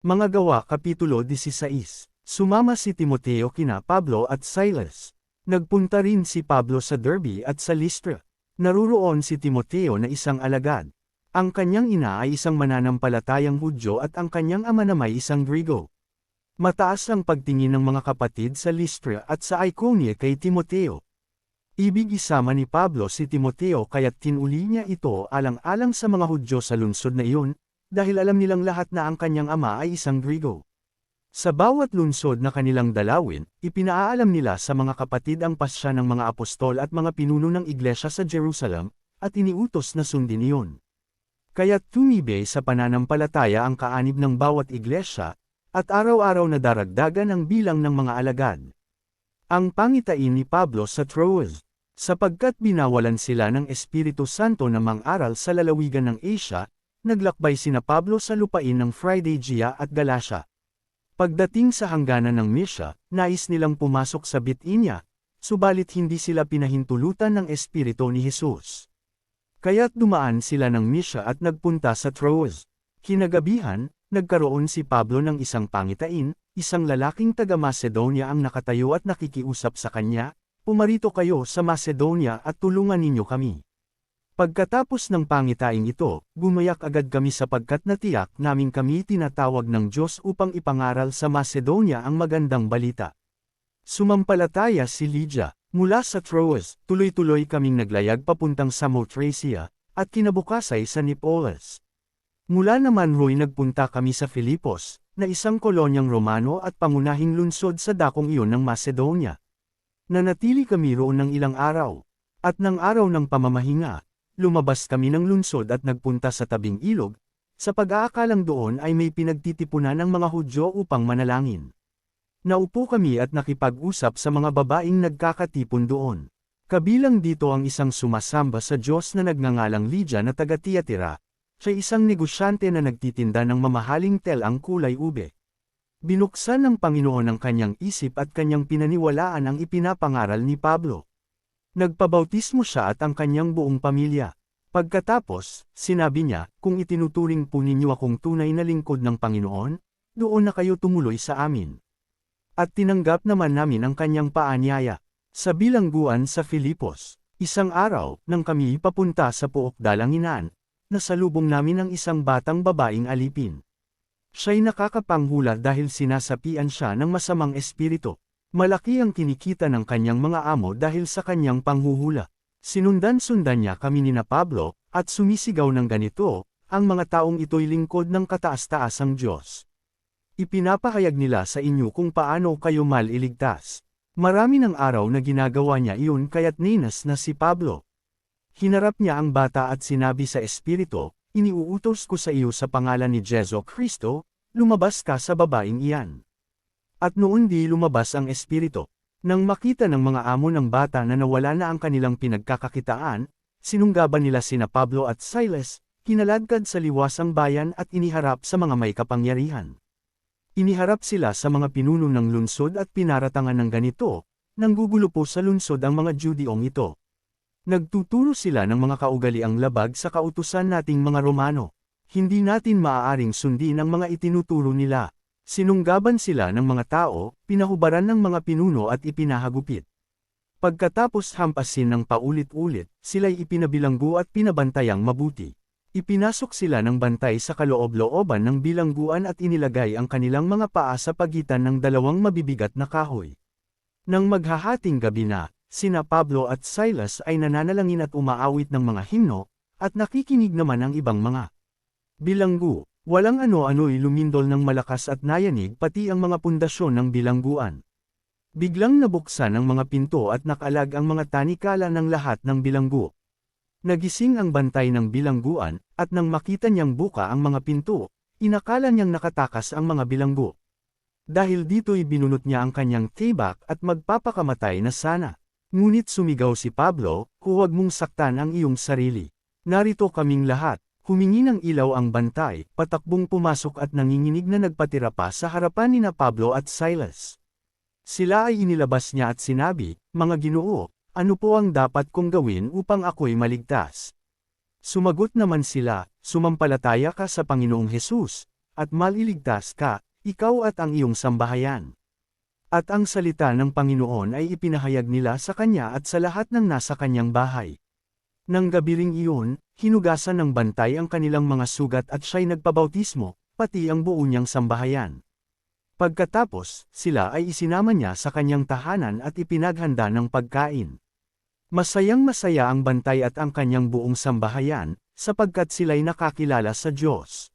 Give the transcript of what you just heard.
Mga Gawa Kapitulo 16. Sumama si Timoteo kina Pablo at Silas. Nagpunta rin si Pablo sa Derbe at sa Lystra. Naruroon si Timoteo na isang alagad. Ang kanyang ina ay isang mananampalatayang Hudyo at ang kanyang ama naman ay isang Grigo. Mataas ang pagtingin ng mga kapatid sa Lystra at sa Iconia kay Timoteo. Ibig isama ni Pablo si Timoteo kaya't tinuli niya ito alang-alang sa mga Hudyo sa lungsod na iyon, dahil alam nilang lahat na ang kanyang ama ay isang Grigo. Sa bawat lungsod na kanilang dalawin, ipinaalam nila sa mga kapatid ang pasya ng mga apostol at mga pinuno ng iglesia sa Jerusalem, at iniutos na sundin iyon. Kaya't tumibay sa pananampalataya ang kaanib ng bawat iglesia, at araw-araw na daragdagan ang bilang ng mga alagad. Ang pangitain ni Pablo sa Troas, sapagkat binawalan sila ng Espiritu Santo na mang-aral sa lalawigan ng Asia, naglakbay sina Pablo sa lupain ng Phrygia at Galatia. Pagdating sa hangganan ng Mysia, nais nilang pumasok sa Bithynia, subalit hindi sila pinahintulutan ng Espiritu ni Jesus. Kaya't dumaan sila ng Mysia at nagpunta sa Troas. Kinagabihan, nagkaroon si Pablo ng isang pangitain, isang lalaking taga-Macedonia ang nakatayo at nakikiusap sa kanya, "Pumarito kayo sa Macedonia at tulungan ninyo kami." Pagkatapos ng pangitaing ito, gumayak agad kami sapagkat natiyak namin kami tinatawag ng Diyos upang ipangaral sa Macedonia ang magandang balita. Sumampalataya si Lydia. Mula sa Troas, tuloy-tuloy kaming naglayag papuntang Samothracia, at kinabukasay sa Neapolis. Mula naman ro'y nagpunta kami sa Filipos, na isang kolonyang Romano at pangunahing lungsod sa dakong iyon ng Macedonia. Nanatili kami roon ng ilang araw. At ng araw ng pamamahinga, lumabas kami ng lungsod at nagpunta sa tabing ilog, sa pag-aakalang doon ay may pinagtitipunan ng mga Hudyo upang manalangin. Naupo kami at nakipag-usap sa mga babaeng nagkakatipon doon. Kabilang dito ang isang sumasamba sa Diyos na nagngangalang Lydia na taga-Tiatira, siya isang negosyante na nagtitinda ng mamahaling telang kulay ube. Binuksan ng Panginoon ang kanyang isip at kanyang pinaniwalaan ang ipinapangaral ni Pablo. Nagpabautismo siya at ang kanyang buong pamilya. Pagkatapos, sinabi niya, "Kung itinuturing po ninyo akong tunay na lingkod ng Panginoon, doon na kayo tumuloy sa amin." At tinanggap naman namin ang kanyang paanyaya. Sa bilangguan sa Filipos, isang araw, nang kami papunta sa Pook Dalanginan, nasalubong namin ang isang batang babaeng alipin. Siya'y nakakapanghula dahil sinasapian siya ng masamang espiritu. Malaki ang kinikita ng kanyang mga amo dahil sa kanyang panghuhula. Sinundan-sundan niya kami ni Pablo, at sumisigaw ng ganito, "Ang mga taong ito'y lingkod ng kataas-taasang Diyos. Ipinapahayag nila sa inyo kung paano kayo maliligtas." Marami ng araw na ginagawa niya iyon kaya't ninas na si Pablo. Hinarap niya ang bata at sinabi sa espiritu, "Iniuutos ko sa iyo sa pangalan ni Jesu Kristo, lumabas ka sa babaeng iyan." At noon di lumabas ang espiritu. Nang makita ng mga amo ng bata na nawala na ang kanilang pinagkakakitaan, sinunggaban nila sina Pablo at Silas, kinaladkad sa liwasang bayan at iniharap sa mga may kapangyarihan. Iniharap sila sa mga pinuno ng lungsod at pinaratangan ng ganito, "Nanggugulo po sa lungsod ang mga Judeong ito. Nagtuturo sila ng mga kaugaliang labag sa kautusan nating mga Romano. Hindi natin maaaring sundin ang mga itinuturo nila." Sinunggaban sila ng mga tao, pinahubaran ng mga pinuno at ipinahagupit. Pagkatapos hampasin ng paulit-ulit, sila'y ipinabilanggo at pinabantayang mabuti. Ipinasok sila ng bantay sa kaloob-looban ng bilangguan at inilagay ang kanilang mga paa sa pagitan ng dalawang mabibigat na kahoy. Nang maghahating gabi na, sina Pablo at Silas ay nananalangin at umaawit ng mga himno, at nakikinig naman ang ibang mga bilanggo. Walang ano-ano'y lumindol ng malakas at nayanig pati ang mga pundasyon ng bilangguan. Biglang nabuksan ang mga pinto at nakalag ang mga tanikala ng lahat ng bilanggo. Nagising ang bantay ng bilangguan, at nang makita niyang buka ang mga pinto, inakala niyang nakatakas ang mga bilanggo. Dahil dito'y binunot niya ang kanyang tibak at magpapakamatay na sana. Ngunit sumigaw si Pablo, "Huwag mong saktan ang iyong sarili. Narito kaming lahat." Humingi ng ilaw ang bantay, patakbong pumasok at nanginginig na nagpatira pa sa harapan ni Pablo at Silas. Sila ay inilabas niya at sinabi, "Mga Ginoo, ano po ang dapat kong gawin upang ako'y maligtas?" Sumagot naman sila, "Sumampalataya ka sa Panginoong Hesus, at maliligtas ka, ikaw at ang iyong sambahayan. At ang salita ng Panginoon ay ipinahayag nila sa kanya at sa lahat ng nasa kanyang bahay. Nang gabi ring iyon, hinugasan ng bantay ang kanilang mga sugat at siya'y nagpabautismo, pati ang buo niyang sambahayan. Pagkatapos, sila ay isinama niya sa kanyang tahanan at ipinaghanda ng pagkain. Masayang-masaya ang bantay at ang kanyang buong sambahayan, sapagkat sila'y nakakilala sa Diyos.